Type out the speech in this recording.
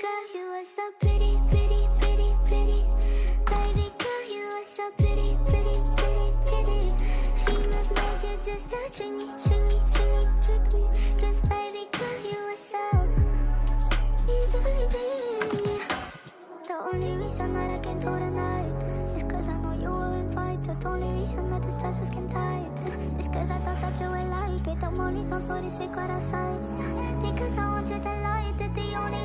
girl, you are so pretty, pretty, pretty, pretty. Baby girl, you are so pretty, pretty, pretty, pretty. Females made you just to trick me, trick me, trick me, trick me. Cause baby girl, you are so easy, baby. The only reason that I came to the night is cause I know you were invited. The only reason that this dress is skin tight is cause I thought that you would like it. I'm only gone for the secret outside because I want you to like it. The only